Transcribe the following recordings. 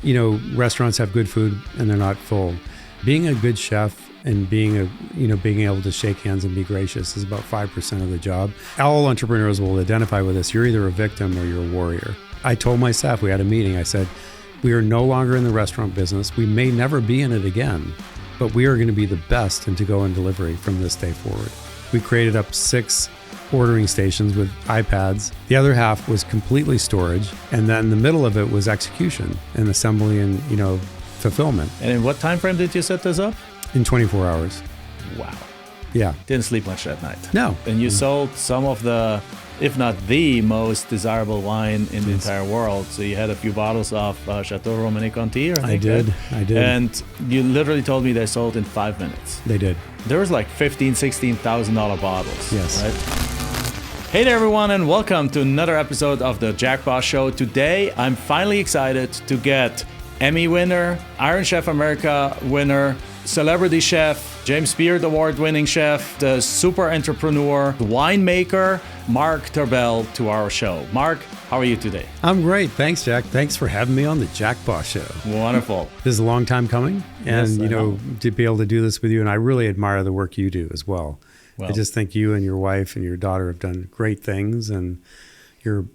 Restaurants have good food and they're not full. Being a good chef and being able to shake hands and be gracious is about 5% of the job. All entrepreneurs will identify with this. You're either a victim or you're a warrior. I told my staff, we had a meeting, I said, we are no longer in the restaurant business. We may never be in it again, but we are going to be the best in to-go and delivery from this day forward. We created up 6 ordering stations with iPads. The other half was completely storage. And then the middle of it was execution and assembly and, fulfillment. And in what time frame did you set this up? In 24 hours. Wow. Yeah. Didn't sleep much that night. No. And you sold some of the, if not the most desirable wine in the entire world. So you had a few bottles of Chateau Romanée Conti, I think. I did. And you literally told me they sold in 5 minutes. They did. There was like $16,000 bottles. Yes. Right? Hey there everyone, and welcome to another episode of the Jack Bosch Show. Today I'm finally excited to get Emmy winner, Iron Chef America winner, celebrity chef, James Beard Award winning chef, the super entrepreneur, the winemaker, Mark Tarbell to our show. Mark, how are you today? I'm great. Thanks, Jack. Thanks for having me on the Jack Bosch Show. Wonderful. This is a long time coming, and Yes, to be able to do this with you, and I really admire the work you do as well. Well, I just think you and your wife and your daughter have done great things, and you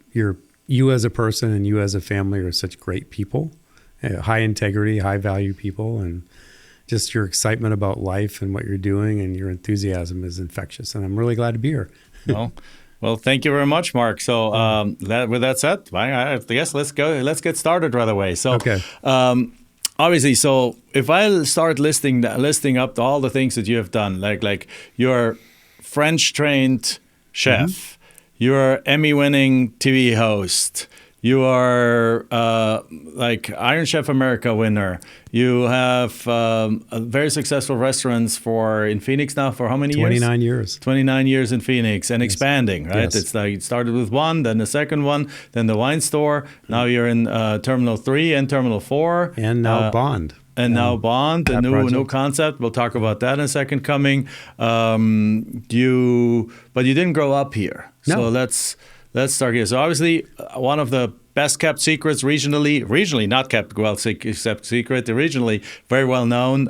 as a person and you as a family are such great people, high integrity, high value people, and just your excitement about life and what you're doing and your enthusiasm is infectious. And I'm really glad to be here. Well, thank you very much, Mark. So with that said, I guess let's get started right away. So, okay. Obviously, so if I start listing up all the things that you have done, like you're French-trained chef, you're Emmy-winning TV host, you are like Iron Chef America winner. You have very successful restaurants in Phoenix now for how many years? 29 years. 29 years in Phoenix and expanding, right? Yes. It's like you started with one, then the second one, then the wine store. Now you're in Terminal 3 and Terminal 4. And now Bond. And now Bond, a new concept. We'll talk about that in a second coming. But you didn't grow up here. No. So let's start here. So obviously, one of the best kept secrets regionally not kept well except secret, regionally very well known.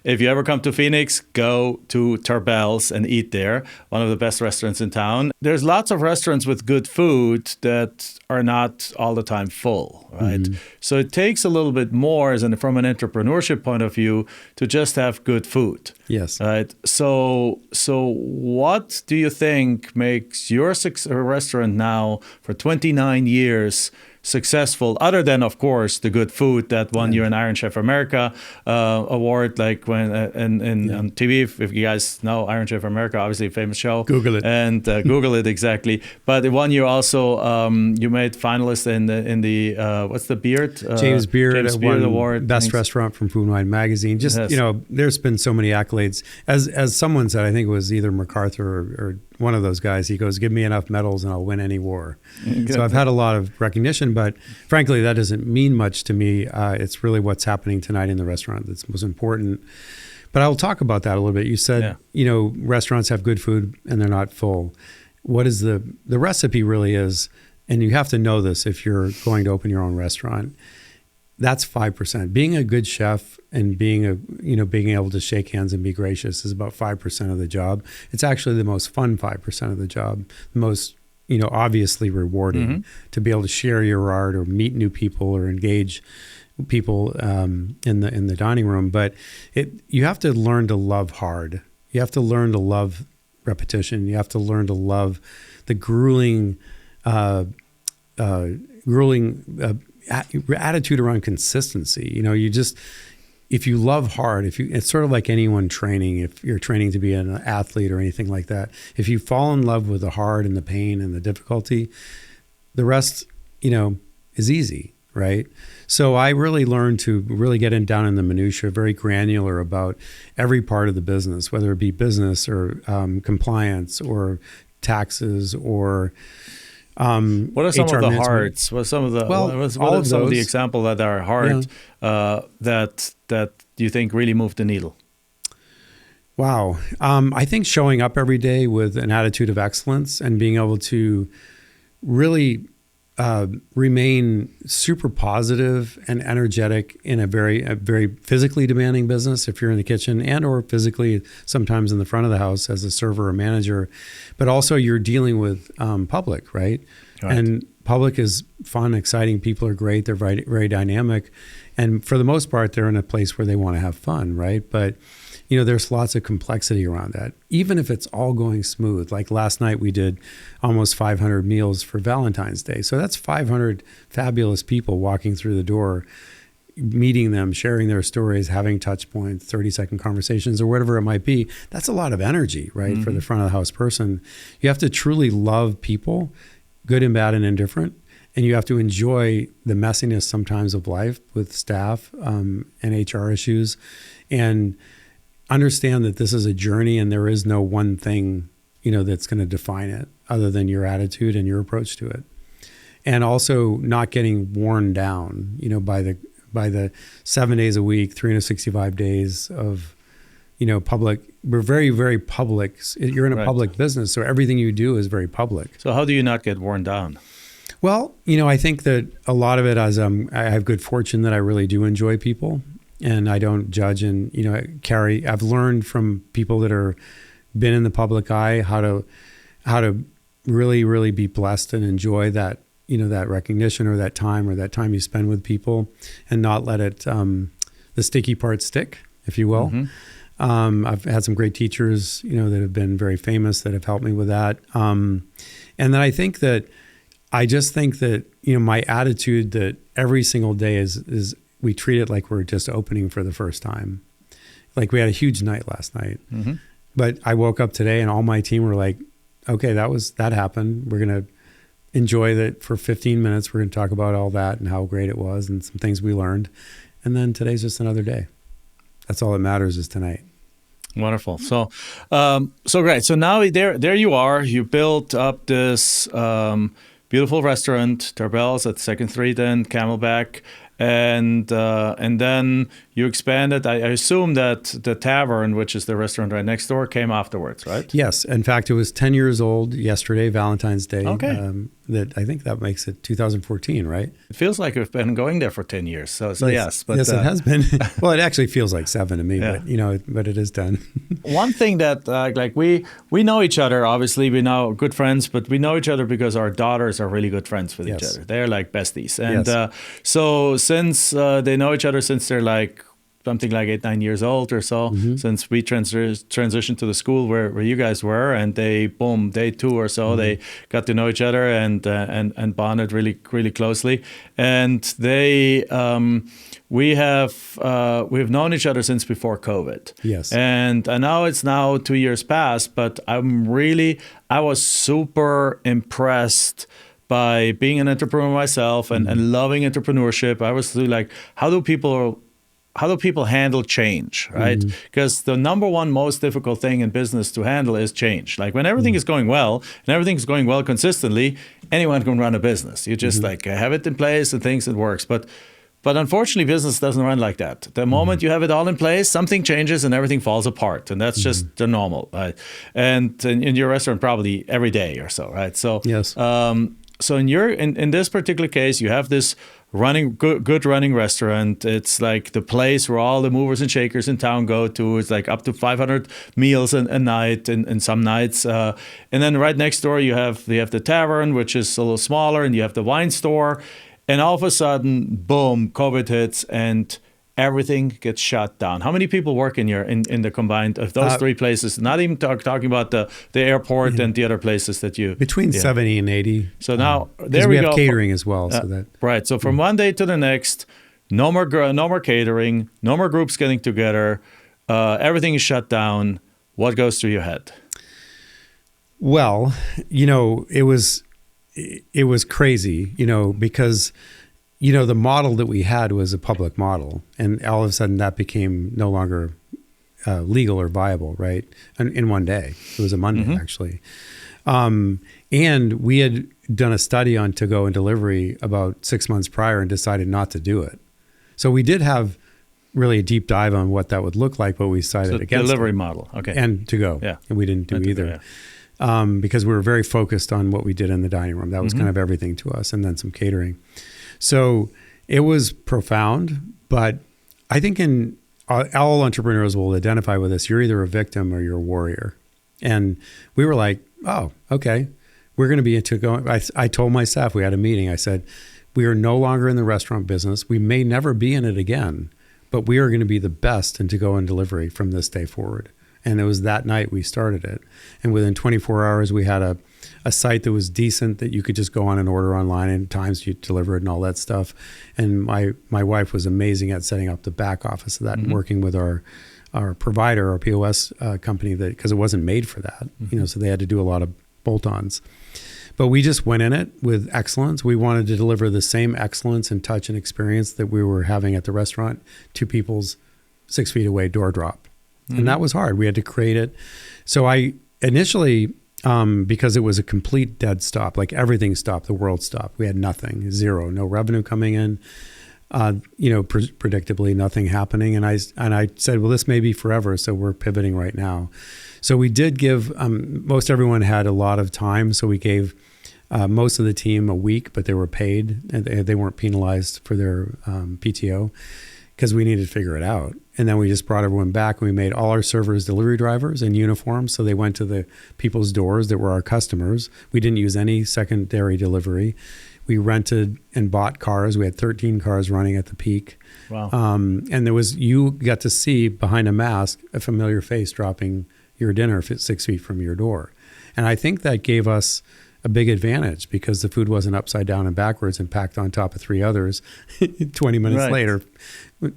If you ever come to Phoenix, go to Tarbell's and eat there, one of the best restaurants in town. There's lots of restaurants with good food that are not all the time full, right? Mm-hmm. So it takes a little bit more from an entrepreneurship point of view to just have good food. Yes. Right. So what do you think makes your restaurant now for 29 years successful, other than, of course, the good food that won you an Iron Chef America award, like when on TV, if you guys know Iron Chef America, obviously a famous show. Google it. And Google it, exactly. But the one year also, you made finalist in the what's the Beard? James Beard won Award. Best Restaurant from Food and Wine Magazine. Just, there's been so many accolades. As someone said, I think it was either MacArthur or one of those guys, he goes, give me enough medals and I'll win any war. Exactly. So I've had a lot of recognition, but frankly, that doesn't mean much to me. It's really what's happening tonight in the restaurant that's most important. But I will talk about that a little bit. You said, restaurants have good food and they're not full. What is the recipe really is, and you have to know this if you're going to open your own restaurant, that's 5%. Being a good chef and being able to shake hands and be gracious is about 5% of the job. It's actually the most fun 5% of the job, the most, obviously rewarding to be able to share your art or meet new people or engage people in the dining room. But you have to learn to love hard. You have to learn to love repetition. You have to learn to love the grueling attitude around consistency. If you love hard, it's sort of like anyone training, if you're training to be an athlete or anything like that, if you fall in love with the hard and the pain and the difficulty, the rest, is easy, right? So I really learned to really get down in the minutia, very granular about every part of the business, whether it be business or compliance or taxes or what are some HR of the management. Hards? What are some of the examples that are hard that you think really move the needle? Wow. I think showing up every day with an attitude of excellence and being able to really remain super positive and energetic in a very physically demanding business if you're in the kitchen and or physically sometimes in the front of the house as a server or manager, but also you're dealing with public, right? And public is fun, exciting. People are great. They're very, very dynamic. And for the most part, they're in a place where they want to have fun, right? But there's lots of complexity around that, even if it's all going smooth. Like last night, we did almost 500 meals for Valentine's Day. So that's 500 fabulous people walking through the door, meeting them, sharing their stories, having touch points, 30-second conversations, or whatever it might be. That's a lot of energy, right, for the front of the house person. You have to truly love people, good and bad and indifferent. And you have to enjoy the messiness sometimes of life with staff and HR issues, and understand that this is a journey and there is no one thing, that's going to define it other than your attitude and your approach to it. And also not getting worn down, by the 7 days a week, 365 days of, public. We're very, very public. You're in a public business, so everything you do is very public. So how do you not get worn down? Well, I think that a lot of it I have good fortune that I really do enjoy people. And I don't judge and, I've learned from people that are been in the public eye how to really, really be blessed and enjoy that, that recognition or that time you spend with people and not let it, the sticky part stick, if you will. I've had some great teachers, that have been very famous that have helped me with that. And then I think that, my attitude that every single day is we treat it like we're just opening for the first time. Like we had a huge night last night, but I woke up today and all my team were like, okay, that happened. We're going to enjoy that for 15 minutes. We're going to talk about all that and how great it was and some things we learned. And then today's just another day. That's all that matters is tonight. Wonderful. So great. So now there you are. You built up this beautiful restaurant, Tarbell's at 2nd Street and Camelback. And then you expanded. I assume that the tavern, which is the restaurant right next door, came afterwards, right? Yes. In fact, it was 10 years old yesterday, Valentine's Day. Okay. I think that makes it 2014, right? It feels like we've been going there for 10 years. So yes. But, yes, it has been. Well, it actually feels like 7 to me, yeah. but it is 10. One thing that we know each other, obviously, we're now good friends, but we know each other because our daughters are really good friends with each other. They're like besties. And so since they know each other since they're like something like 8-9 years old or so, since we transitioned to the school where you guys were, and day 2 or so, they got to know each other and bonded really, really closely. And we've known each other since before COVID. Yes. And I know it's now 2 years past, but I was super impressed by being an entrepreneur myself and loving entrepreneurship. I was like, how do people handle change, right? Because the number one most difficult thing in business to handle is change. Like when everything is going well and everything is going well consistently, anyone can run a business. You just like have it in place and things, it works. But unfortunately, business doesn't run like that. The moment you have it all in place, something changes and everything falls apart. And that's just the normal, right? And in your restaurant, probably every day or so, right? So yes. So in this particular case, you have this good running restaurant. It's like the place where all the movers and shakers in town go to. It's like up to 500 meals a night and some nights. And then right next door you have the tavern, which is a little smaller, and you have the wine store. And all of a sudden, boom, COVID hits and everything gets shut down. How many people work in the combined of those 3 places? Not even talking about the airport and the other places that you between 70 and 80. So now there we go. We have catering as well, so that right. So from one day to the next, no more catering, no more groups getting together. Everything is shut down. What goes through your head? Well, it was crazy, because the model that we had was a public model, and all of a sudden that became no longer legal or viable, right? In one day. It was a Monday, actually. And we had done a study on to-go and delivery about 6 months prior and decided not to do it. So we did have really a deep dive on what that would look like, but we decided against delivery it. model. Okay. And to-go. Yeah. And we didn't do either. because we were very focused on what we did in the dining room. That was kind of everything to us, and then some catering. So it was profound, but I think all entrepreneurs will identify with this. You're either a victim or you're a warrior. And we were like, oh, okay, we're going to be into going. I told my staff, we had a meeting. I said, we are no longer in the restaurant business. We may never be in it again, but we are going to be the best in to-go and delivery from this day forward. And it was that night we started it. And within 24 hours, we had a site that was decent that you could just go on and order online, and times you deliver it and all that stuff. And my wife was amazing at setting up the back office of that and working with our provider, our POS company, that because it wasn't made for that, so they had to do a lot of bolt-ons. But we just went in it with excellence. We wanted to deliver the same excellence and touch and experience that we were having at the restaurant to people's 6 feet away door drop. And that was hard. We had to create it. So I initially, because it was a complete dead stop, like everything stopped, the world stopped. We had nothing, zero, no revenue coming in, predictably nothing happening. And I said, well, this may be forever. So we're pivoting right now. So we did give, most everyone had a lot of time. So we gave most of the team a week, but they were paid and they weren't penalized for their PTO because we needed to figure it out. And then we just brought everyone back and we made all our servers delivery drivers in uniform. So they went to the people's doors that were our customers. We didn't use any secondary delivery. We rented and bought cars. We had 13 cars running at the peak. Wow. And you got to see behind a mask a familiar face dropping your dinner 6 feet from your door. And I think that gave us a big advantage because the food wasn't upside down and backwards and packed on top of 3 others 20 minutes later,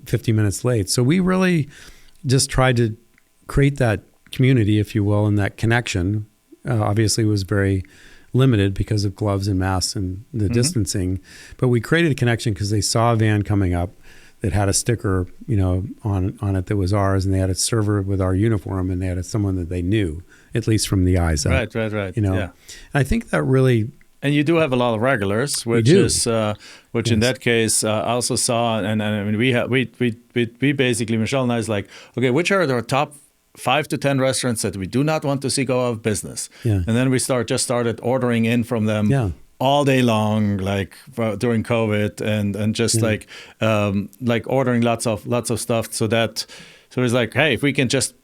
50 minutes late. So we really just tried to create that community, if you will, and that connection. Obviously, it was very limited because of gloves and masks and the distancing. But we created a connection because they saw a van coming up that had a sticker, on it that was ours, and they had a server with our uniform, and they had someone that they knew, at least from the eyes up. Right. Yeah. And I think that really. And you do have a lot of regulars, which is which in that case I also saw, and I mean we basically, Michelle and I is like, okay, which are the top 5 to 10 restaurants that we do not want to see go out of business, and then we started ordering in from them all day long, like during COVID, and just like ordering lots of stuff, so it's like, hey, if we can just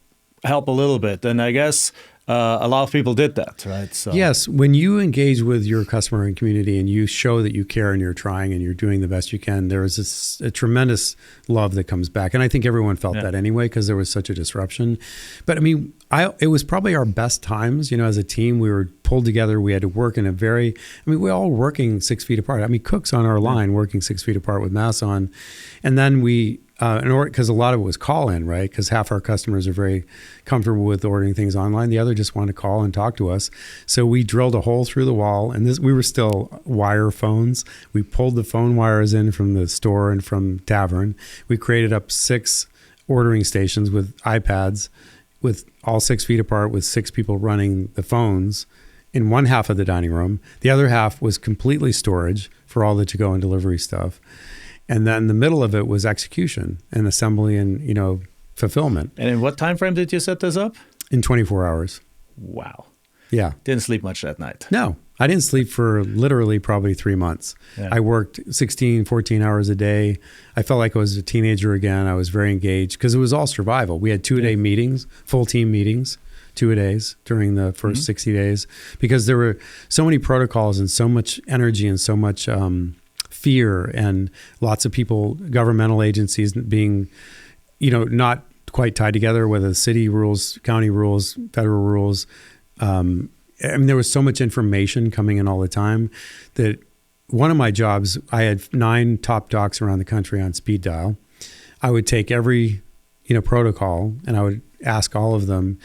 help a little bit, then I guess. A lot of people did that, right? So. Yes, when you engage with your customer and community and you show that you care and you're trying and you're doing the best you can, there is a tremendous love that comes back. And I think everyone felt that anyway because there was such a disruption. But I mean, it was probably our best times, as a team. We were pulled together. We had to work in we're all working 6 feet apart. I mean, cooks on our line working 6 feet apart with masks on. And then because a lot of it was call-in, right? Because half our customers are very comfortable with ordering things online. The other just want to call and talk to us. So we drilled a hole through the wall, and we were still wire phones. We pulled the phone wires in from the store and from tavern. We created up 6 ordering stations with iPads, with all 6 feet apart, with 6 people running the phones in one half of the dining room. The other half was completely storage for all the to-go and delivery stuff. And then the middle of it was execution and assembly and, fulfillment. And in what time frame did you set this up? In 24 hours. Wow. Yeah. Didn't sleep much that night. No, I didn't sleep for literally probably 3 months. Yeah. I worked 16, 14 hours a day. I felt like I was a teenager again. I was very engaged because it was all survival. We had 2-day meetings, full team meetings, 2-a-days during the first 60 days because there were so many protocols and so much energy and so much fear and lots of people, governmental agencies being, not quite tied together, whether city rules, county rules, federal rules. There was so much information coming in all the time that one of my jobs, I had 9 top docs around the country on speed dial. I would take every, protocol and I would ask all of them.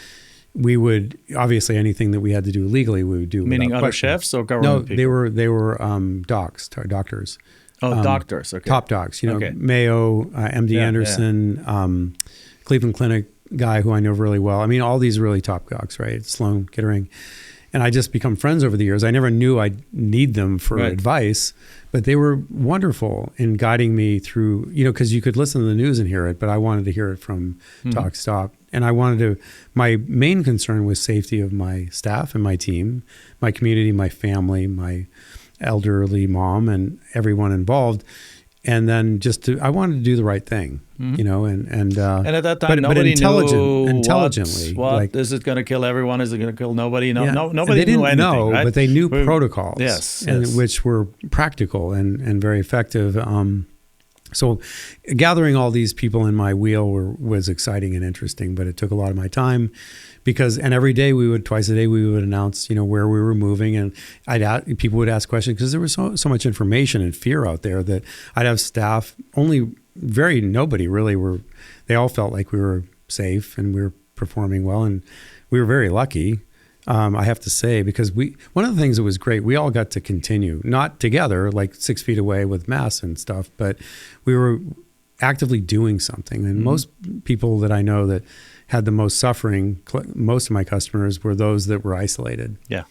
We would, obviously, anything that we had to do legally, we would do. Meaning other chefs or government people? No, they were docs, doctors. Oh, doctors, okay. Top docs, Mayo, MD Anderson, Cleveland Clinic guy who I know really well. I mean, all these really top docs, right? Sloan Kettering. And I just become friends over the years. I never knew I'd need them for advice, but they were wonderful in guiding me through, because you could listen to the news and hear it, but I wanted to hear it from Talk Stop. And my main concern was safety of my staff and my team, my community, my family, my elderly mom, and everyone involved. And then I wanted to do the right thing, and at that time, nobody knew intelligently. What is it going to kill everyone? Is it going to kill nobody? Nobody they didn't knew anything, know, right? but they knew protocols, yes. Which were practical and very effective. So gathering all these people in my wheel was exciting and interesting, but it took a lot of my time and every day twice a day we would announce, where we were moving, and people would ask questions because there was so much information and fear out there that I'd have staff, nobody really they all felt like we were safe and we were performing well, and we were very lucky. I have to say, because one of the things that was great, we all got to continue, not together, like 6 feet away with masks and stuff, but we were actively doing something. And most people that I know that had the most suffering, most of my customers were those that were isolated. Yeah.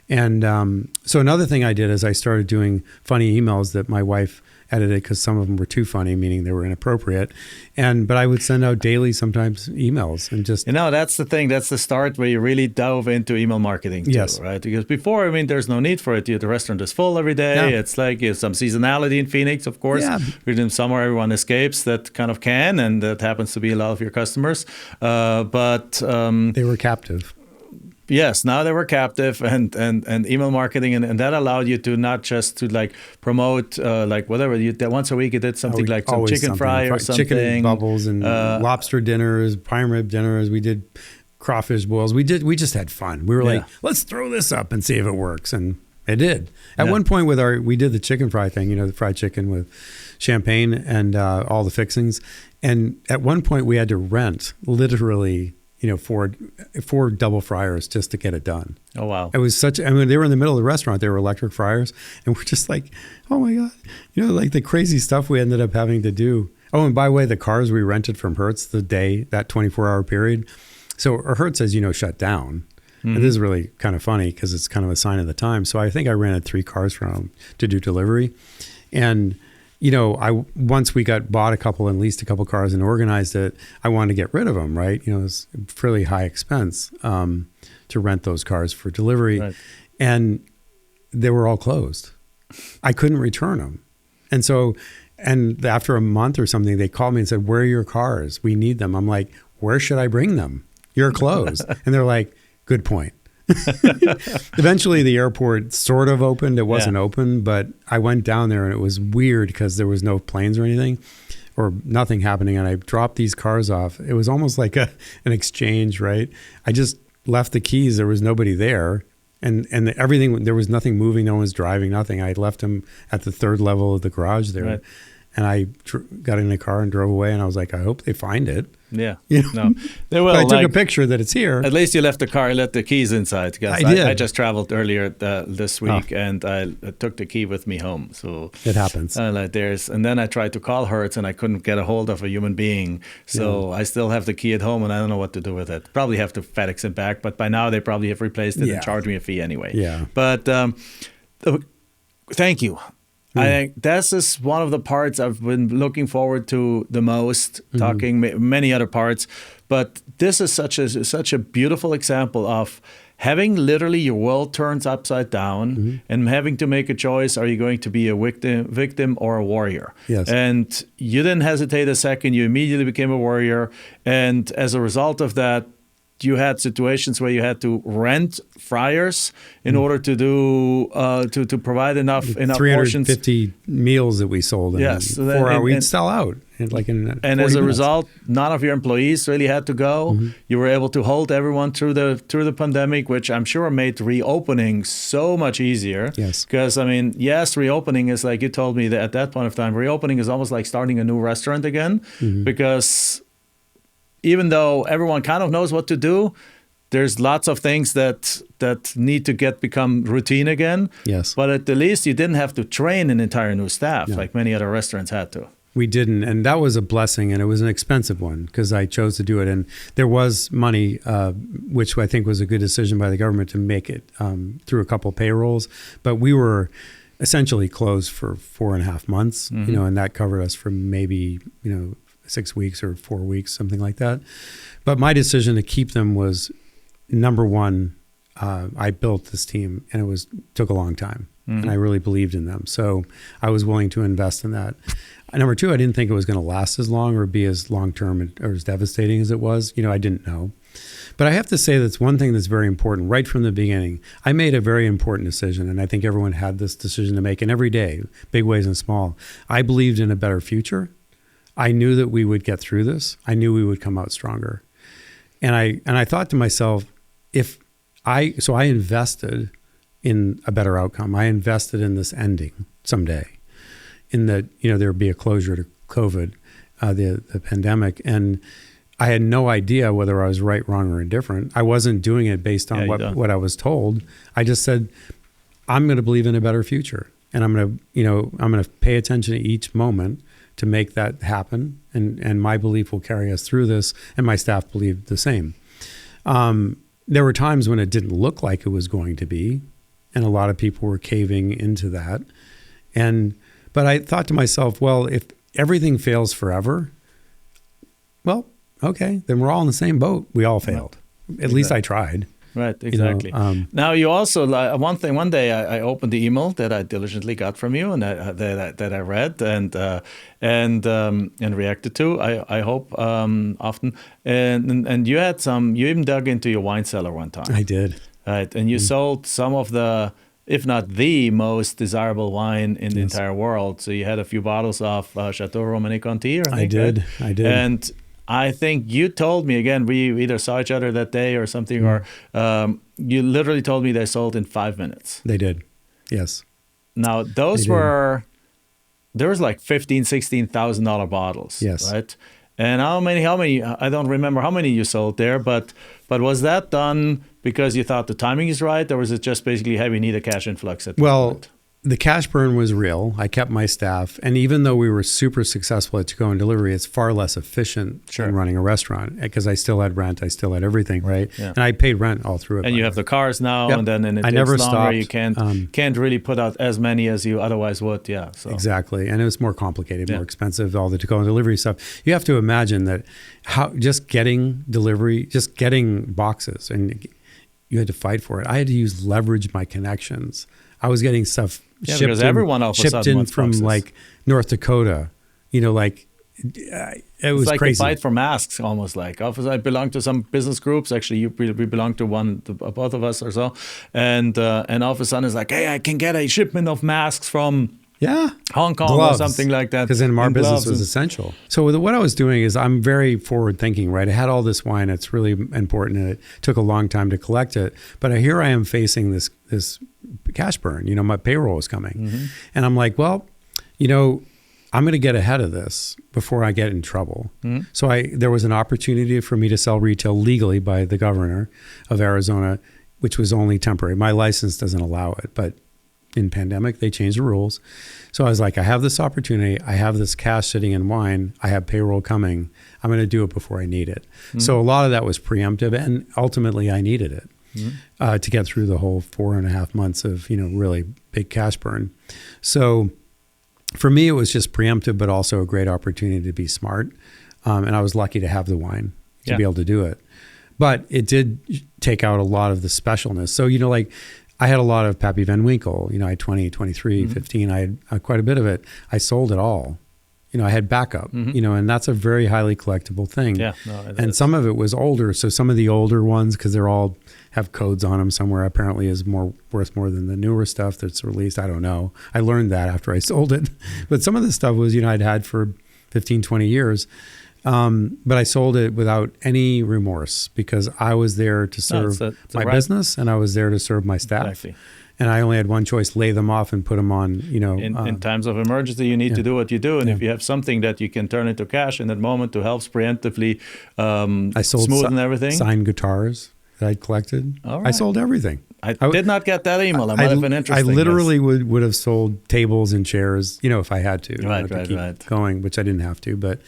And so another thing I did is I started doing funny emails that my wife edited because some of them were too funny, meaning they were inappropriate. But I would send out daily, sometimes emails, and just that's the thing. That's the start where you really dove into email marketing, too, yes, right? Because before, there's no need for it. The restaurant is full every day. Yeah. It's like some seasonality in Phoenix, of course. Yeah. Within summer, everyone escapes. That kind of can, and that happens to be a lot of your customers. But they were captive. Yes, now they were captive, and email marketing, and that allowed you to not just to promote whatever once a week you did something like some chicken fry or something, chicken bubbles and lobster dinners, prime rib dinners. We did crawfish boils. We just had fun. We were like, let's throw this up and see if it works, and it did. At one point we did the chicken fry thing, the fried chicken with champagne and all the fixings, and at one point we had to rent literally four double fryers just to get it done. Oh, wow. It was they were in the middle of the restaurant. They were electric fryers. And we're just like, oh my God, like the crazy stuff we ended up having to do. Oh, and by the way, the cars we rented from Hertz that 24-hour period. So Hertz says, shut down. Mm-hmm. And this is really kind of funny because it's kind of a sign of the time. So I think I rented 3 cars from them to do delivery. And once we bought and leased a couple cars and organized it, I wanted to get rid of them, right? It was a fairly high expense to rent those cars for delivery. Right. And they were all closed. I couldn't return them. And after a month or something, they called me and said, where are your cars? We need them. I'm like, where should I bring them? You're closed. And they're like, good point. Eventually the airport sort of opened. It wasn't open, but I went down there and it was weird because there was no planes or anything or nothing happening. And I dropped these cars off. It was almost like an exchange, right? I just left the keys. There was nobody there. And everything, there was nothing moving. No one was driving, nothing. I left them at the 3rd level of the garage there. Right. And I got in the car and drove away. And I was like, I hope they find it. Yeah. No, they will. But I took a picture that it's here. At least you left the car, left the keys inside. I did. I just traveled earlier this week, and I took the key with me home. So it happens. And then I tried to call Hertz, and I couldn't get a hold of a human being. So I still have the key at home, and I don't know what to do with it. Probably have to FedEx it back, but by now they probably have replaced it and charged me a fee anyway. Yeah. But thank you. I think this is one of the parts I've been looking forward to the most, talking many other parts. But this is such a beautiful example of having literally your world turns upside down and having to make a choice. Are you going to be a victim or a warrior? Yes. And you didn't hesitate a second. You immediately became a warrior. And as a result of that, you had situations where you had to rent fryers in order to do to provide enough 350 portions. Meals that we sold. Yes, 4 hours we'd sell out. And as a result, none of your employees really had to go. You were able to hold everyone through the pandemic, which I'm sure made reopening so much easier. Yes, because reopening is like you told me that at that point of time. Reopening is almost like starting a new restaurant again, because even though everyone kind of knows what to do, there's lots of things that need to become routine again. Yes. But at the least, you didn't have to train an entire new staff like many other restaurants had to. We didn't. And that was a blessing. And it was an expensive one because I chose to do it. And there was money, which I think was a good decision by the government to make it through a couple payrolls. But we were essentially closed for 4.5 months, and that covered us from maybe, 6 weeks or 4 weeks, something like that. But my decision to keep them was, number one, I built this team, and took a long time, and I really believed in them. So I was willing to invest in that. Number two, I didn't think it was going to last as long or be as long-term or as devastating as it was. I didn't know. But I have to say that's one thing that's very important right from the beginning. I made a very important decision, and I think everyone had this decision to make, and every day, big ways and small. I believed in a better future. I knew that we would get through this. I knew we would come out stronger. And I thought to myself, so I invested in a better outcome. I invested in this ending someday, in that, there would be a closure to COVID, the pandemic. And I had no idea whether I was right, wrong, or indifferent. I wasn't doing it based on what I was told. I just said, I'm going to believe in a better future. And I'm going to pay attention to each moment to make that happen. And my belief will carry us through this. And my staff believed the same. There were times when it didn't look like it was going to be, and a lot of people were caving into that. But I thought to myself, well, if everything fails forever, well, okay, then we're all in the same boat. We all failed. At least I tried. Right, exactly. Now you also, one day I opened the email that I diligently got from you and that I read and reacted to. I hope often. And you even dug into your wine cellar one time. I did. Right, and you sold some of the, if not the most desirable wine in the entire world. So you had a few bottles of Chateau Romanée-Conti, I think. I did. And I think you told me, again, we either saw each other that day or something, or you literally told me they sold in 5 minutes. They did, yes. Now, there was like $15,000, $16,000 bottles, yes. Right? And how many, I don't remember how many you sold there, but was that done because you thought the timing is right, or was it just basically, hey, we need a cash influx at the moment? The cash burn was real. I kept my staff. And even though we were super successful at to-go and delivery, it's far less efficient than running a restaurant, because I still had rent. I still had everything, right? Yeah. And I paid rent all through it. And you have the cars now, and then it takes never longer. Stopped. You can't really put out as many as you otherwise would. Yeah. So. Exactly. And it was more complicated, more expensive, all the to-go and delivery stuff. You have to imagine that just getting delivery, just getting boxes, and you had to fight for it. I had to leverage my connections. I was getting stuff shipped in from boxes. Like North Dakota, it was like crazy. A fight for masks, almost like. I belong to some business groups. Actually, we belong to one, both of us or so. And all of a sudden it's like, hey, I can get a shipment of masks from Hong Kong or something like that. Because in our business was essential. So what I was doing is I'm very forward thinking, right? I had all this wine. It's really important, and it took a long time to collect it. But here I am facing this cash burn. My payroll is coming. Mm-hmm. And I'm like, well, I'm going to get ahead of this before I get in trouble. Mm-hmm. So there was an opportunity for me to sell retail legally by the governor of Arizona, which was only temporary. My license doesn't allow it, but in pandemic, they changed the rules. So I was like, I have this opportunity. I have this cash sitting in wine. I have payroll coming. I'm going to do it before I need it. Mm-hmm. So a lot of that was preemptive, and ultimately I needed it to get through the whole 4.5 months of, really big cash burn. So for me, it was just preemptive, but also a great opportunity to be smart. And I was lucky to have the wine to be able to do it. But it did take out a lot of the specialness. So, like, I had a lot of Pappy Van Winkle, I had 20, 23, 15, I had quite a bit of it. I sold it all. I had backup, and that's a very highly collectible thing. Yeah, and some of it was older. So some of the older ones, because they're all have codes on them somewhere, apparently is worth more than the newer stuff that's released. I don't know. I learned that after I sold it. But some of the stuff was, I'd had for 15, 20 years. But I sold it without any remorse, because I was there to serve my business, and I was there to serve my staff. Exactly. And I only had one choice: lay them off and put them on. In times of emergency, you need to do what you do, and if you have something that you can turn into cash in that moment to help preemptively I sold smoothen everything. Signed guitars that I'd collected. All right. I sold everything. I did not get that email. That might have been interesting. I literally would have sold tables and chairs, if I had to. To keep going, which I didn't have to, but.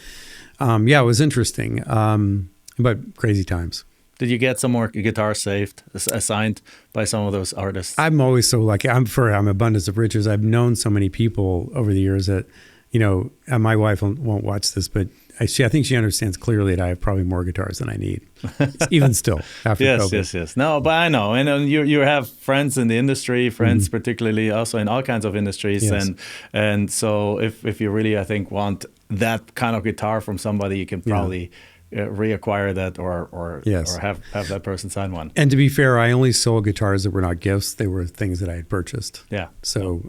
It was interesting, but crazy times. Did you get some more guitars assigned by some of those artists? I'm always so lucky. I'm abundance of riches. I've known so many people over the years that, and my wife won't watch this, but I think she understands clearly that I have probably more guitars than I need, even still after COVID. Yes. No, but I know, and you have friends in the industry, friends particularly also in all kinds of industries, Yes. and so if you really, I think, want that kind of guitar from somebody, you can probably reacquire that or have that person sign one. And to be fair, I only sold guitars that were not gifts; they were things that I had purchased. Yeah. So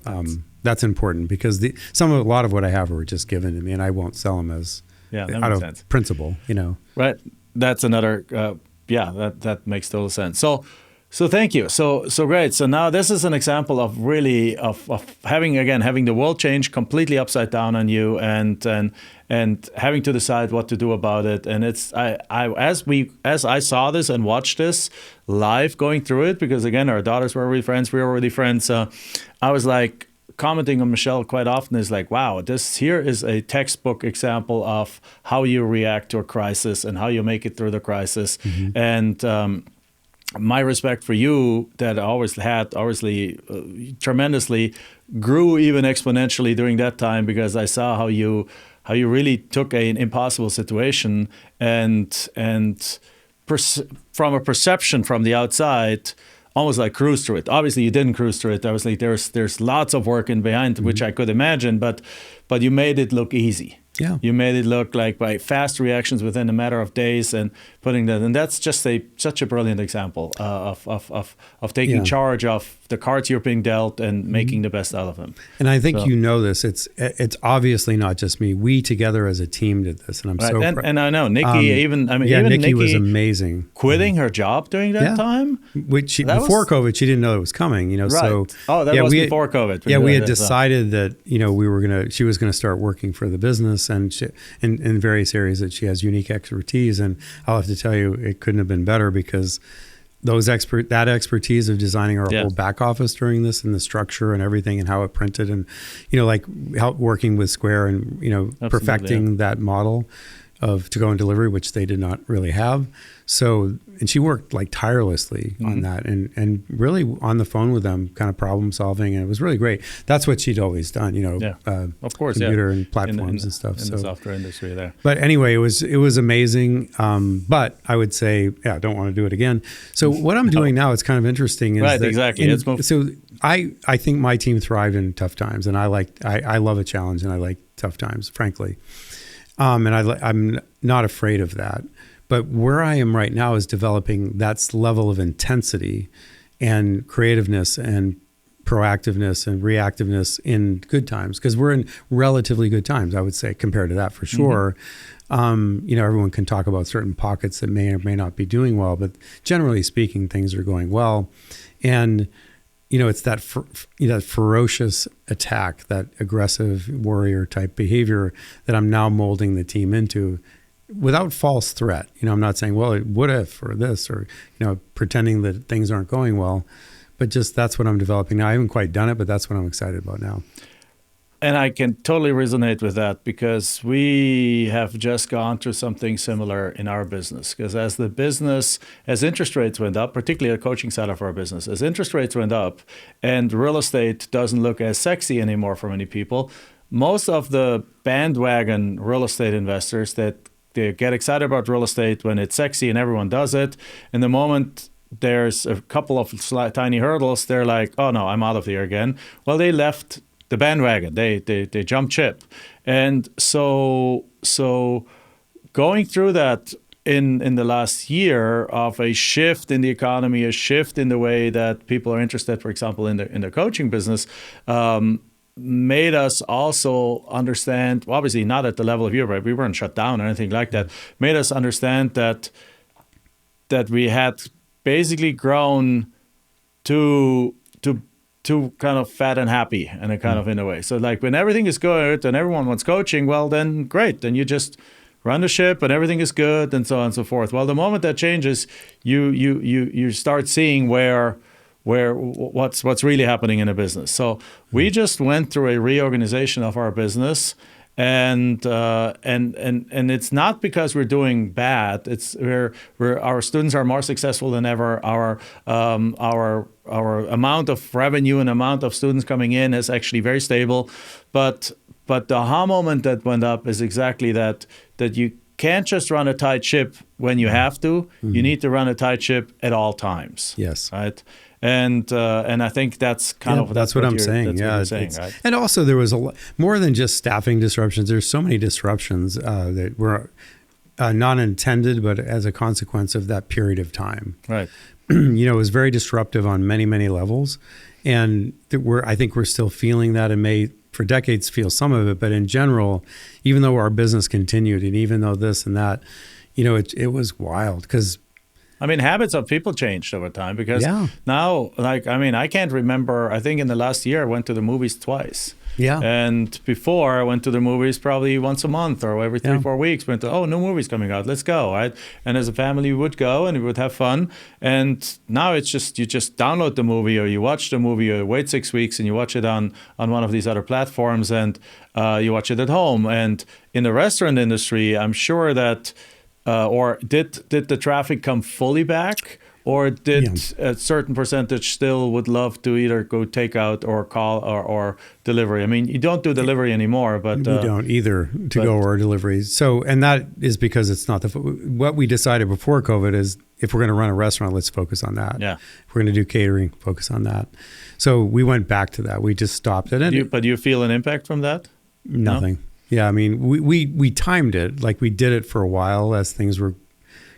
that's important because a lot of what I have were just given to me, and I won't sell them as out of principle. Right. That's another. That makes total sense. So thank you. So great. So now this is an example of really of having the world change completely upside down on you and having to decide what to do about it. And it's as I saw this and watched this live going through it, because again our daughters were already friends, we were already friends. I was like commenting on Michelle quite often is like, wow, this here is a textbook example of how you react to a crisis and how you make it through the crisis. And my respect for you that I always had, obviously, tremendously grew even exponentially during that time, because I saw how you really took an impossible situation and from a perception from the outside, almost like cruise through it. Obviously, you didn't cruise through it. Obviously, there's lots of work in behind, which I could imagine, but you made it look easy. Yeah. You made it look like by fast reactions within a matter of days and putting that, and that's just such a brilliant example of taking charge of the cards you're being dealt and making the best out of them. And I think this. It's obviously not just me. We together as a team did this, and I'm so proud. And I know Nikki. Nikki was amazing. Quitting her job during that time. Before COVID, she didn't know it was coming. Right. So was before COVID. Yeah, we had decided that she was gonna start working for the business, and in various areas that she has unique expertise. And I'll have to tell you, it couldn't have been better, because that expertise of designing our whole back office during this, and the structure and everything and how it printed, and like working with Square and perfecting that model of to-go and delivery, which they did not really have. So, and she worked like tirelessly on that and really on the phone with them, kind of problem solving. And it was really great. That's what she'd always done, of course, computer and platforms and stuff. In the software industry there. But anyway, it was amazing. But I would say, I don't want to do it again. So what I'm doing now is kind of interesting. Is exactly. So I think my team thrived in tough times, and I love a challenge, and I like tough times, frankly. And I'm not afraid of that. But where I am right now is developing that level of intensity and creativeness and proactiveness and reactiveness in good times, because we're in relatively good times, I would say, compared to that for sure. Everyone can talk about certain pockets that may or may not be doing well, but generally speaking, things are going well. And it's that ferocious attack, that aggressive warrior type behavior that I'm now molding the team into, without false threat. I'm not saying, well, it would have, or this, or pretending that things aren't going well, but just that's what I'm developing now. I haven't quite done it, but that's what I'm excited about now. And I can totally resonate with that, because we have just gone through something similar in our business. Because as interest rates went up, particularly the coaching side of our business, as interest rates went up and real estate doesn't look as sexy anymore for many people, most of the bandwagon real estate investors that they get excited about real estate when it's sexy and everyone does it, and the moment there's a couple of tiny hurdles, they're like, oh no, I'm out of here again. Well, they left the bandwagon. They jumped ship. And so going through that in the last year of a shift in the economy, a shift in the way that people are interested, for example, in the coaching business, made us also understand, obviously not at the level of Europe, we weren't shut down or anything like that, made us understand that we had basically grown to kind of fat and happy, and a kind of in a way. So like when everything is good and everyone wants coaching, well then great, then you just run the ship and everything is good and so on and so forth. Well, the moment that changes, you start seeing what's really happening in a business. So we just went through a reorganization of our business, and it's not because we're doing bad. It's our students are more successful than ever. Our amount of revenue and amount of students coming in is actually very stable, but the aha moment that went up is exactly that you can't just run a tight ship when you have to. Mm-hmm. You need to run a tight ship at all times. Yes. Right. And I think that's kind of that's what I'm saying. That's what you're saying, right? And also there was more than just staffing disruptions. There's so many disruptions that were not intended, but as a consequence of that period of time. Right. It was very disruptive on many, many levels, and I think we're still feeling that, and may for decades feel some of it. But in general, even though our business continued, and even though this and that, it was wild because. I mean, habits of people changed over time because now, I can't remember. I think in the last year I went to the movies twice. Yeah. And before I went to the movies probably once a month or every 3-4 weeks. Went to, new movie's coming out, let's go, right? And as a family, we would go and we would have fun. And now it's just, you just download the movie or you watch the movie or wait 6 weeks and you watch it on one of these other platforms and you watch it at home. And in the restaurant industry, I'm sure that or did the traffic come fully back, or did a certain percentage still would love to either go takeout or call or delivery? I mean, you don't do delivery anymore, but we don't either go or delivery. So, and that is because it's not what we decided before COVID is if we're going to run a restaurant, let's focus on that. Yeah. If we're going to do catering, focus on that. So we went back to that. We just stopped it. But do you feel an impact from that? Nothing. No? Yeah, I mean, we timed it. Like we did it for a while as things were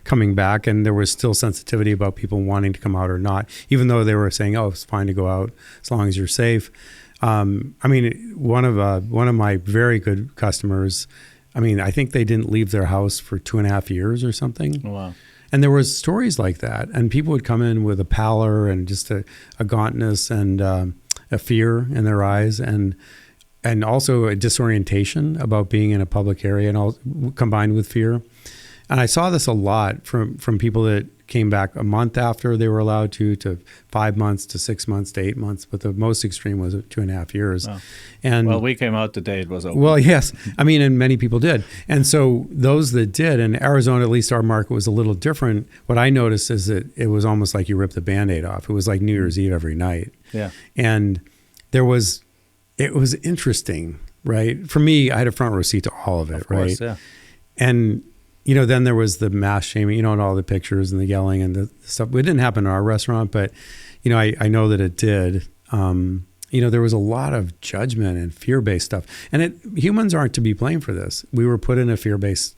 coming back, and there was still sensitivity about people wanting to come out or not, even though they were saying, "Oh, it's fine to go out as long as you're safe." I mean, one of my very good customers, I mean, I think they didn't leave their house for 2.5 years or something. Oh, wow. And there was stories like that, and people would come in with a pallor and just a gauntness and a fear in their eyes, and also a disorientation about being in a public area, and all combined with fear. And I saw this a lot from people that came back a month after they were allowed to 5 months to 6 months to 8 months, but the most extreme was 2.5 years. Wow. And we came out the day it was open. Well, yes, I mean, and many people did. And so those that did, in Arizona, at least our market was a little different. What I noticed is that it was almost like you ripped the Band-Aid off. It was like New Year's Eve every night. Yeah. And it was interesting, right? For me, I had a front row seat to all of it, of course, right? Yeah. And then there was the mass shaming, and all the pictures and the yelling and the stuff. It didn't happen in our restaurant, but I know that it did. There was a lot of judgment and fear-based stuff, and humans aren't to be blamed for this. We were put in a fear-based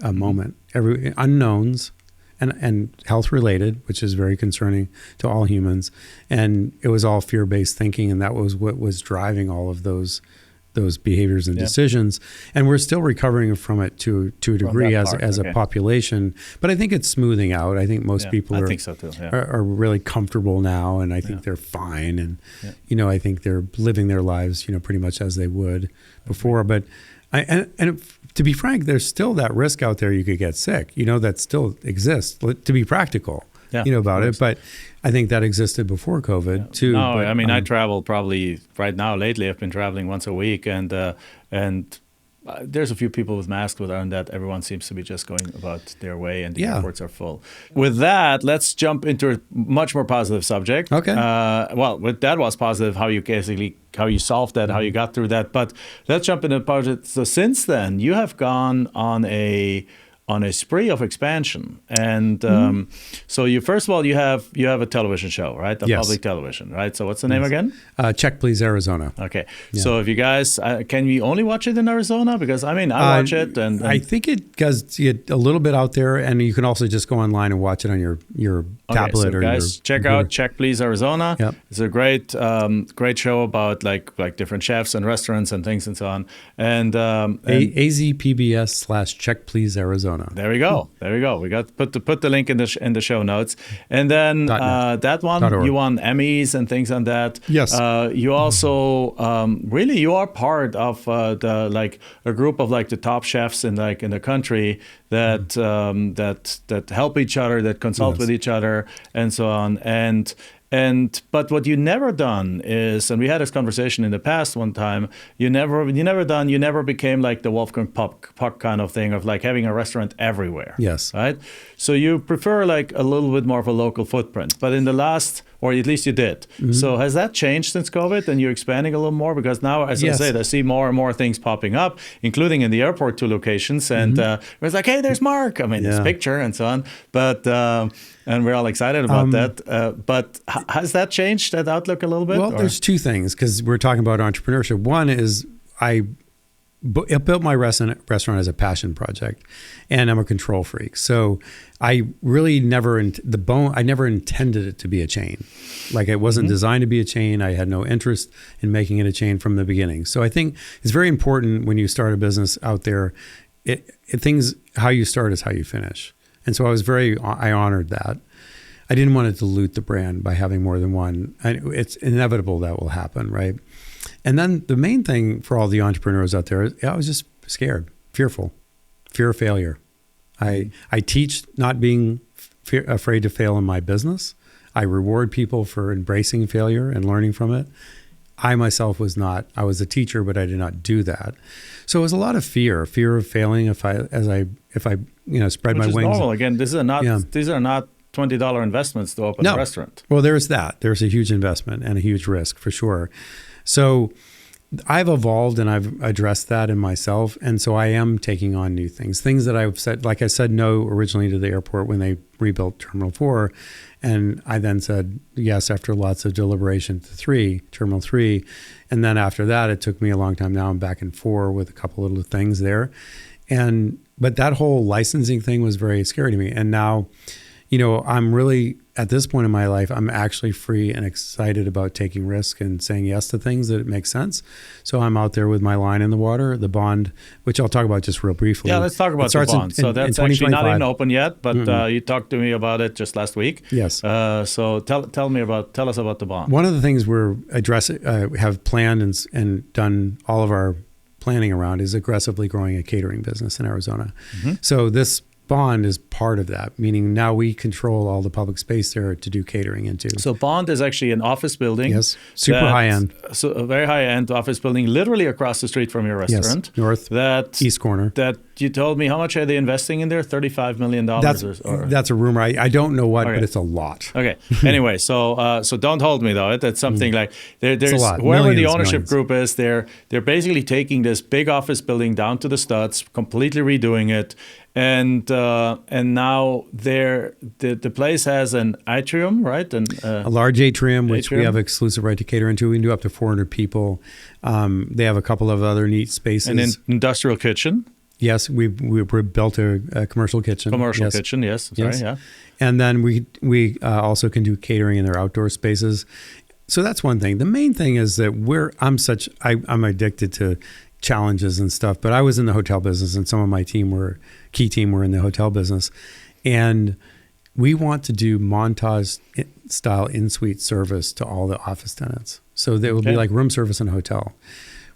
moment. Unknowns. And health-related, which is very concerning to all humans. And it was all fear-based thinking, and that was what was driving all of those behaviors and decisions. And we're still recovering from it to a degree as a population. But I think it's smoothing out. I think most people I think so too, are really comfortable now, and I think they're fine. And I think they're living their lives pretty much as they would before. But to be frank, there's still that risk out there you could get sick, that still exists, to be practical, about it. But I think that existed before COVID too. No, but, I mean, I travel probably right now, lately, I've been traveling once a week and there's a few people with masks, but other than that, everyone seems to be just going about their way and the airports are full. With that, let's jump into a much more positive subject. Okay. That was positive, how you solved that, how you got through that. But let's jump into positive. So since then, you have gone on a spree of expansion, and so you first of all you have a television show, right? Public television, right? So what's the name again? Check Please Arizona. Okay, so if you guys can we only watch it in Arizona? Because I watch it, and I think it does get a little bit out there, and you can also just go online and watch it on your tablet so or guys, check computer. out Check Please Arizona. Yep. It's a great show about like different chefs and restaurants and things and so on. And AZPBS/Check Please Arizona. There we go. We got put the link in the show notes. And then that one you won Emmys and things on that. Yes. You also really you are part of a group of the top chefs in the country that help each other, that consult with each other, and so on. And But what you never done is, and we had this conversation in the past one time, you never became like the Wolfgang Puck kind of thing of like having a restaurant everywhere. Yes. Right? So you prefer like a little bit more of a local footprint. But in the last, or at least you did. Mm-hmm. So has that changed since COVID and you're expanding a little more? Because now, as I said, I see more and more things popping up, including in the airport 2 locations. And it's like, hey, there's Mark. I mean, this picture and so on. But and we're all excited about that. But has that changed, that outlook a little bit? Well, there's 2 things, because we're talking about entrepreneurship. One is I built my restaurant as a passion project, and I'm a control freak. So I really never intended it to be a chain. Like, it wasn't designed to be a chain. I had no interest in making it a chain from the beginning. So I think it's very important when you start a business out there, how you start is how you finish. And so I honored that. I didn't want to dilute the brand by having more than one. It's inevitable that will happen, right? And then the main thing for all the entrepreneurs out there is I was just scared, fearful, fear of failure. I teach not being afraid to fail in my business. I reward people for embracing failure and learning from it. I myself was not. I was a teacher, but I did not do that. So it was a lot of fear of failing if I spread my wings. Normal. Again, these are not $20 investments to open a restaurant. Well, there's that. There's a huge investment and a huge risk for sure. So I've evolved and I've addressed that in myself. And so I am taking on new things that I've said, like I said no originally to the airport when they rebuilt Terminal 4. And I then said yes after lots of deliberation to Terminal 3. And then after that, it took me a long time. Now I'm back in 4 with a couple little things there. But that whole licensing thing was very scary to me. And now, I'm really, at this point in my life, I'm actually free and excited about taking risks and saying yes to things that make sense. So I'm out there with my line in the water, the bond, which I'll talk about just real briefly. Yeah, let's talk about the bond. So that's actually not even open yet, but you talked to me about it just last week. Yes. So tell us about the bond. One of the things we're have planned and done all of our planning around is aggressively growing a catering business in Arizona. Mm-hmm. So this bond is part of that, meaning now we control all the public space there to do catering into. So bond is actually an office building. Yes, super high end. So a very high end office building, literally across the street from your restaurant. Yes, east corner. That you told me, how much are they investing in there? $35 million? That's a rumor. I don't know what, but it's a lot. Okay. Anyway, so don't hold me though. That's something like there's whoever the ownership group is, they're basically taking this big office building down to the studs, completely redoing it. And now the place has an atrium, right? A large atrium, which we have exclusive right to cater into. We can do up to 400 people. They have a couple of other neat spaces. An industrial kitchen. Yes, we built a commercial kitchen. Kitchen, yes. Sorry, yeah. And then we also can do catering in their outdoor spaces. So that's one thing. The main thing is that I'm addicted to challenges and stuff, but I was in the hotel business and some of my key team were in the hotel business. And we want to do montage style in-suite service to all the office tenants. So there will be like room service in a hotel,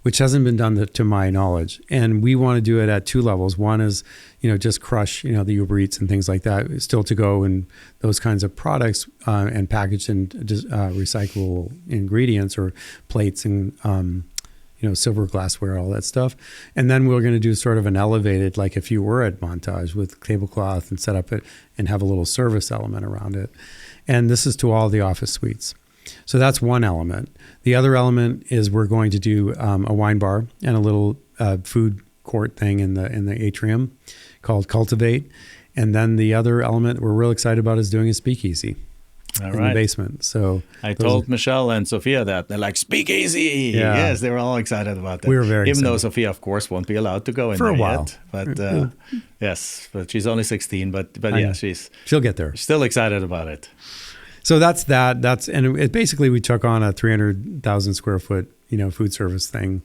which hasn't been done to my knowledge. And we want to do it at 2 levels. One is, just crush, the Uber Eats and things like that, still to go and those kinds of products and packaged in recyclable ingredients or plates and, silver glassware, all that stuff. And then we're going to do sort of an elevated, like if you were at Montage with tablecloth and set up it and have a little service element around it. And this is to all the office suites. So that's one element. The other element is we're going to do a wine bar and a little food court thing in the atrium called Cultivate. And then the other element we're real excited about is doing a speakeasy. In the basement. So I told Michelle and Sophia that. They're like, speakeasy. Yeah. Yes, they were all excited about that. We were very excited. Even though Sophia, of course, won't be allowed to go in for there a while. Yet. But yes, but she's only 16. But yeah, she'll get there. Still excited about it. So that's that. Basically we took on a 300,000 square foot, food service thing.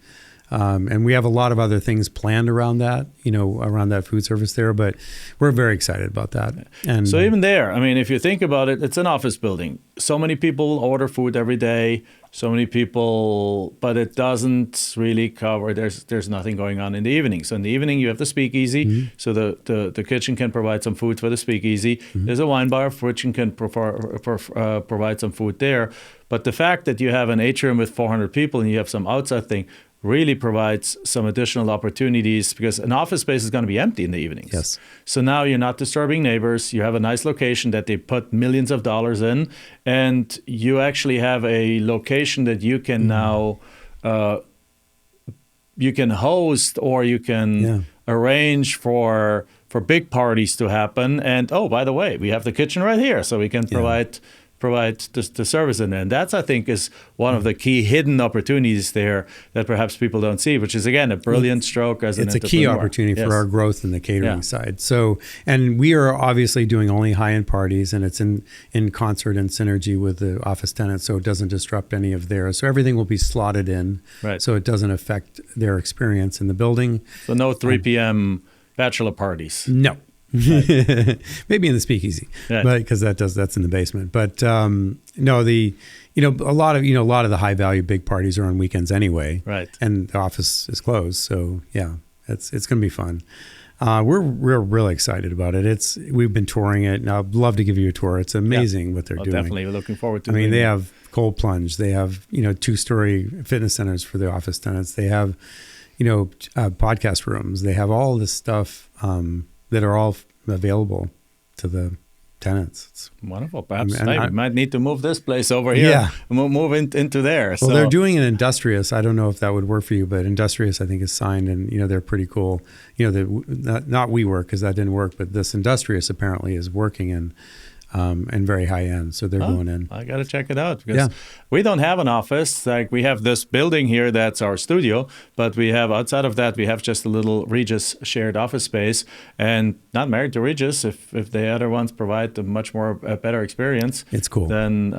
And we have a lot of other things planned around that, around that food service there, but we're very excited about that. And so even there, I mean, if you think about it, it's an office building. So many people order food every day, so many people, but it doesn't really cover, there's nothing going on in the evening. So in the evening, you have the speakeasy, so the kitchen can provide some food for the speakeasy. There's a wine bar, for which you can provide some food there. But the fact that you have an atrium with 400 people and you have some outside thing really provides some additional opportunities, because an office space is going to be empty in the evenings. Yes. So now you're not disturbing neighbors. You have a nice location that they put millions of dollars in, and you actually have a location that you can now you can host, or you can arrange for big parties to happen. And oh, by the way, we have the kitchen right here, so we can provide the service in there. And that's, I think, is one of the key hidden opportunities there that perhaps people don't see, which is, again, a brilliant stroke as an entrepreneur. It's a key opportunity for our growth in the catering side. So, and we are obviously doing only high-end parties, and it's in concert and synergy with the office tenants, so it doesn't disrupt any of theirs. So everything will be slotted in, so it doesn't affect their experience in the building. So no 3 p.m. bachelor parties. No. Right. Maybe in the speakeasy, but because that's in the basement. But no, a lot of the high value big parties are on weekends anyway, right? And the office is closed, so it's going to be fun. We're really excited about it. We've been touring it, and I'd love to give you a tour. It's amazing what they're doing. Definitely looking forward to. They have cold plunge. They have 2-story fitness centers for the office tenants. They have podcast rooms. They have all this stuff. That are all available to the tenants. It's wonderful. Perhaps we might need to move this place over here. Move into there. Well, they're doing an Industrious. I don't know if that would work for you, but Industrious, I think, is signed, and they're pretty cool. Not WeWork, because that didn't work, but this Industrious apparently is working and very high end. So they're going in. I got to check it out, because we don't have an office. Like, we have this building here that's our studio, but we have, outside of that, we have just a little Regis shared office space, and not married to Regis. If the other ones provide a much more better experience, it's cool. Then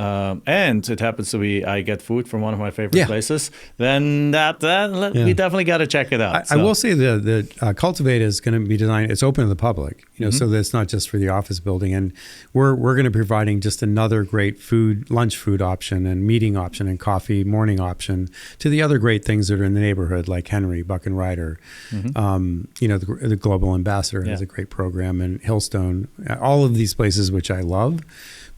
and it happens to be I get food from one of my favorite places. Then we definitely got to check it out. I will say the Cultivate is going to be designed. It's open to the public, so that's not just for the office building, and we're going to be providing just another great lunch food option and meeting option and coffee morning option to the other great things that are in the neighborhood, like Henry, Buck and Ryder. The Global Ambassador has a great program, and Hillstone, all of these places, which I love.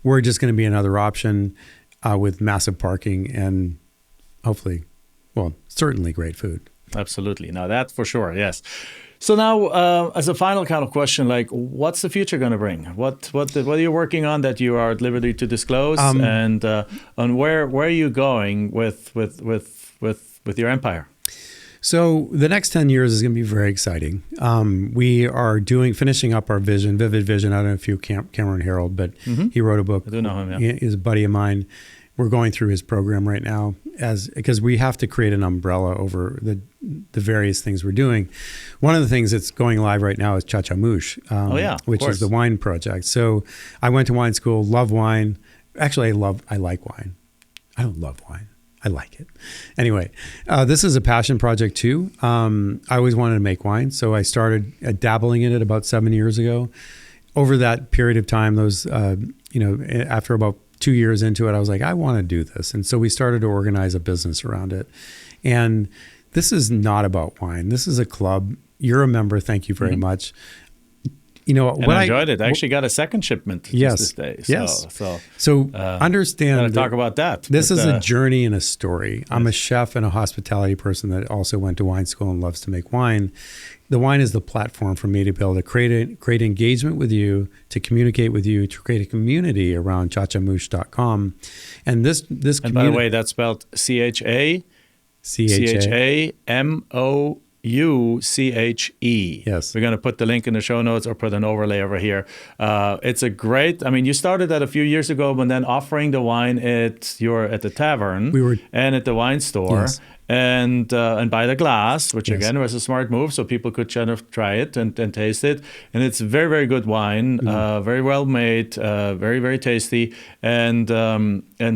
We're just going to be another option with massive parking and hopefully, certainly great food. Absolutely. Now, that for sure, yes. So now, as a final kind of question, like, what's the future going to bring? What are you working on that you are at liberty to disclose, and where are you going with your empire? So the next 10 years is going to be very exciting. We are finishing up our vision, Vivid Vision. I don't know if you Cameron Harold, but he wrote a book. I do know him. Yeah. He's a buddy of mine. We're going through his program right now because we have to create an umbrella over the various things we're doing. One of the things that's going live right now is Cha-Cha-Moosh, which is the wine project. So I went to wine school, love wine. Actually, I like wine. I don't love wine. I like it. Anyway, this is a passion project too. I always wanted to make wine, so I started dabbling in it about 7 years ago. Over that period of time, after about 2 years into it, I was like, I want to do this. And so we started to organize a business around it. And this is not about wine. This is a club. You're a member. Thank you very much. I enjoyed it. I actually got a second shipment this day. So understand. Talk about that. This is a journey and a story. I'm a chef and a hospitality person that also went to wine school and loves to make wine. The wine is the platform for me to be able to create engagement with you, to communicate with you, to create a community around chachamoosh.com. And this and by the way, that's spelled CHAMOUCHE. Yes. We're going to put the link in the show notes or put an overlay over here. It's a great, you started that a few years ago, but then offering the wine at the tavern and at the wine store. Yes. and by the glass, which Yes. again was a smart move, so people could kind of try it and taste it. And it's very, very good wine, very well made, very, very tasty, and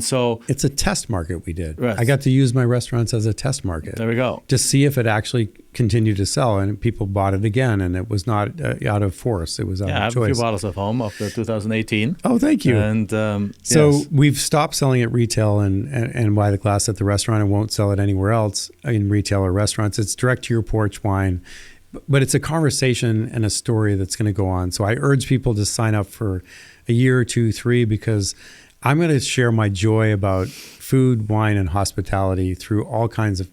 so It's a test market we did. Right. I got to use my restaurants as a test market. there we go. To see if it actually continued to sell, and people bought it again, and it was not out of force; it was out Yeah, I of have a choice. few bottles at home of the 2018. Oh, thank you. And So yes. we've stopped selling at retail and by the glass at the restaurant, and won't sell it anywhere else in retail or restaurants. It's direct to your porch wine, but it's a conversation and a story that's going to go on. So I urge people to sign up for a year or 2, 3, because I'm going to share my joy about food, wine, and hospitality through all kinds of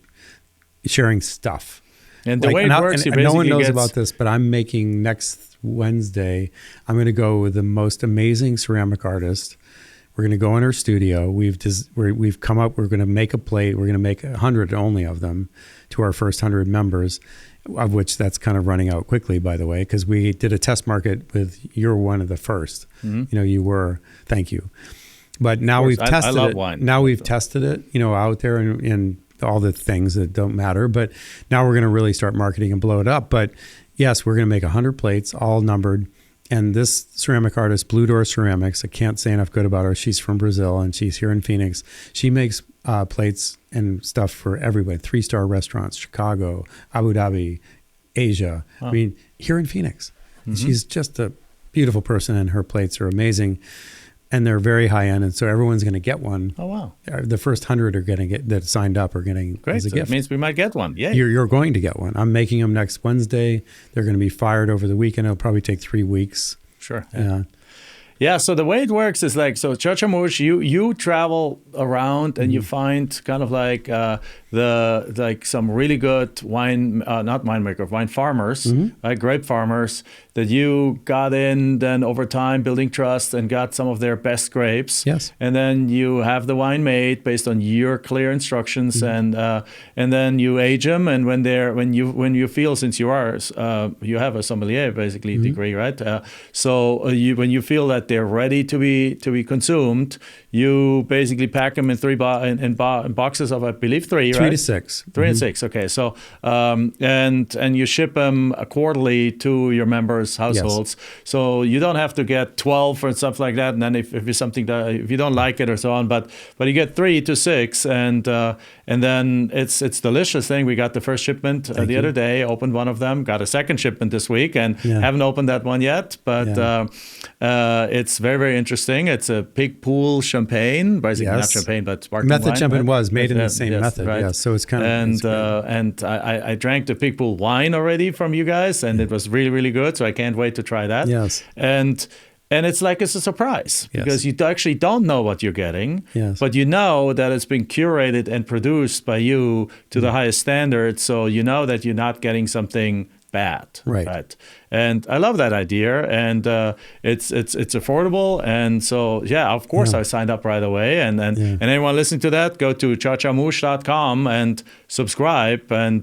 sharing stuff. And the way it works, you and no one basically knows get- about this, but I'm making next Wednesday, I'm going to go with the most amazing ceramic artist. We're going to go in her studio. We've come up, we're going to make a plate. We're going to make 100 only of them to our first 100 members, of which that's kind of running out quickly, by the way, because we did a test market with, you're one of the first. You know, you were, thank you. But now we've I tested love it. wine. Now we've tested it, you know, out there in all the things that don't matter. But now we're going to really start marketing and blow it up. But yes, we're going to make 100 plates, all numbered. And this ceramic artist, Blue Door Ceramics, I can't say enough good about her. She's from Brazil and she's here in Phoenix. She makes plates and stuff for everybody, 3-star restaurants, Chicago, Abu Dhabi, Asia. I mean, here in Phoenix. She's just a beautiful person, and her plates are amazing. And they're very high end, and so everyone's going to get one. Oh, wow. The first 100 are going to get that signed up are getting Great. as a So gift. it means we might get one. Yeah. You're going to get one. I'm making them next Wednesday. They're going to be fired over the weekend. It'll probably take 3 weeks. Sure. Yeah. So the way it works is like, so Chachamouche, you travel around and you find kind of like some really good wine, not winemaker, wine farmers, like grape farmers that you got in then over time building trust and got some of their best grapes. Yes. And then you have the wine made based on your clear instructions, and then you age them. And when you feel, since you have a sommelier basically degree, right? When you feel that they're ready to be consumed, you basically pack them in boxes of, I believe, 3, 3 right? to 6. 3 and 6. Okay. So and you ship them quarterly to your members' households. So you don't have to get 12 or stuff like that. And then if it's something that, if you don't like it or so on, but you get 3 to 6, and then it's delicious thing. We got the first shipment the other day. Opened one of them. Got a second shipment this week, and haven't opened that one yet. But it's very, very interesting. It's a pig pool champagne, basically not champagne, but sparkling method wine. champagne was made in the same Yes, method. right. Yeah, so it's kind of and I drank the pig pool wine already from you guys, and it was really, really good. So I can't wait to try that. Yes. And it's like it's a surprise because you actually don't know what you're getting, but you know that it's been curated and produced by you to the highest standard. So you know that you're not getting something bad. Right. And I love that idea, and it's affordable, and so of course I signed up right away, and anyone listening to that, go to chachamouche.com and subscribe and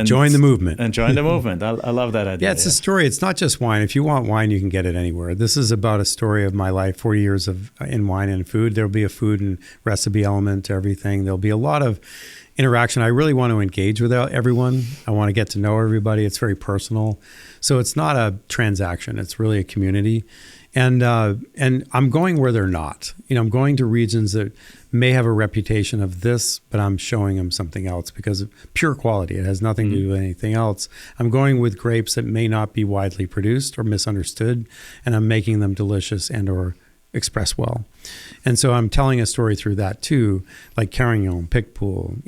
join the movement. And join the movement. I love that idea. Yeah, it's a story. It's not just wine. If you want wine, you can get it anywhere. This is about a story of my life, 40 years in wine and food. There'll be a food and recipe element to everything. There'll be a lot of interaction. I really want to engage with everyone. I want to get to know everybody. It's very personal. So it's not a transaction. It's really a community. And I'm going where they're not. I'm going to regions that may have a reputation of this, but I'm showing them something else because of pure quality. It has nothing to do with anything else. I'm going with grapes that may not be widely produced or misunderstood, and I'm making them delicious and or express well. And so I'm telling a story through that too, like Carignan, Picpoul,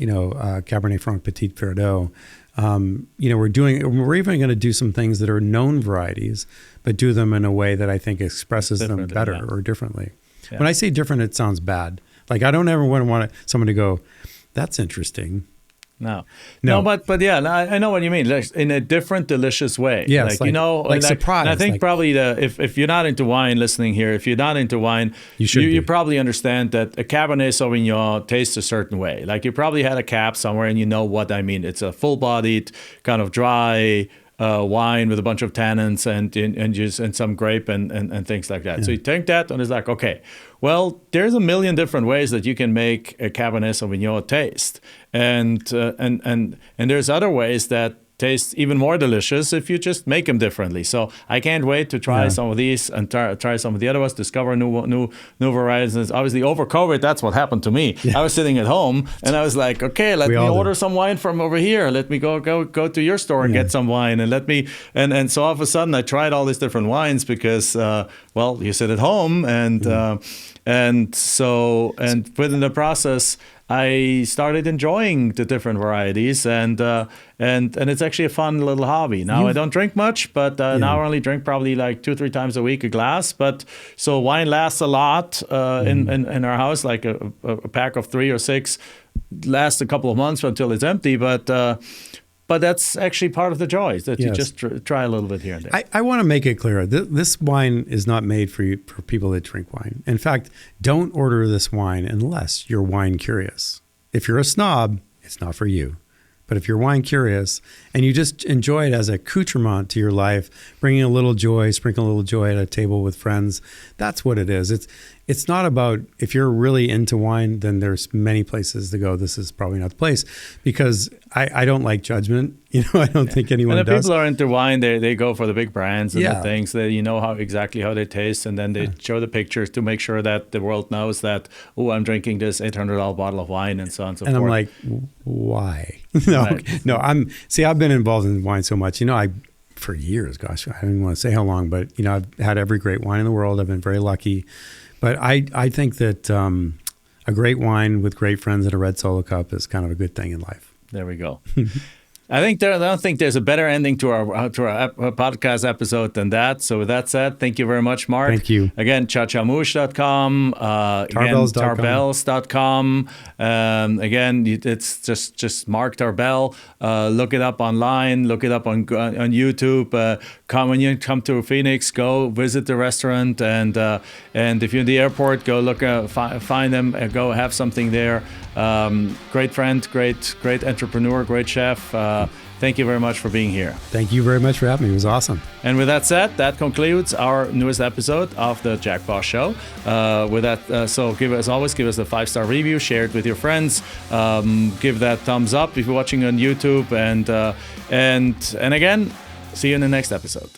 Cabernet Franc, Petit Verdot. We're even going to do some things that are known varieties, but do them in a way that I think expresses them better or differently. Yeah. When I say different, it sounds bad. Like I don't ever want someone to go, that's interesting. No, but yeah, I know what you mean. Like, in a different, delicious way. Yes, like surprise. And I think probably if you're not into wine, listening here, if you're not into wine, you probably understand that a Cabernet Sauvignon tastes a certain way. Like you probably had a cab somewhere, and you know what I mean. It's a full-bodied, kind of dry, wine with a bunch of tannins and some grape and things like that. Yeah. So you take that and it's like, okay, well, there's a million different ways that you can make a Cabernet Sauvignon taste, and there's other ways that taste even more delicious if you just make them differently. So I can't wait to try some of these and try some of the other ones, discover new varieties. And obviously, over COVID, that's what happened to me. Yeah. I was sitting at home and I was like, okay, let me order some wine from over here. Let me go to your store and get some wine, and so all of a sudden I tried all these different wines because you sit at home and within the process, I started enjoying the different varieties, and it's actually a fun little hobby. Now I don't drink much, but now I only drink probably like 2-3 times a week a glass. But so wine lasts a lot in our house, like a pack of 3 or 6 lasts a couple of months until it's empty. But that's actually part of the joy, that you just try a little bit here and there. I want to make it clear. This wine is not made for people that drink wine. In fact, don't order this wine unless you're wine curious. If you're a snob, it's not for you. But if you're wine curious and you just enjoy it as an accoutrement to your life, bringing a little joy, sprinkling a little joy at a table with friends, that's what it is. It's not about, if you're really into wine, then there's many places to go. This is probably not the place, because I don't like judgment. I don't think anyone does. And the people are into wine, they go for the big brands and the things that exactly how they taste, and then they show the pictures to make sure that the world knows that, I'm drinking this $800 bottle of wine and so on and so forth. And I'm like, why? No, I've been involved in wine so much. For years, gosh, I don't even want to say how long, but I've had every great wine in the world. I've been very lucky. But I think that a great wine with great friends at a red Solo cup is kind of a good thing in life. There we go. I don't think there's a better ending to our podcast episode than that. So with that said, thank you very much, Mark. Thank you. Again, chachamouche.com, tarbells.com. Again, it's just Mark Tarbell. Look it up online. Look it up on YouTube. When you come to Phoenix, go visit the restaurant, and if you're in the airport, go look, find them, go have something there. Great friend, great entrepreneur, great chef. Thank you very much for being here. Thank you very much for having me. It was awesome. And with that said, that concludes our newest episode of the Jack Bosch Show. With that, so give us a 5-star review, share it with your friends, give that thumbs up if you're watching on YouTube, and again, see you in the next episode.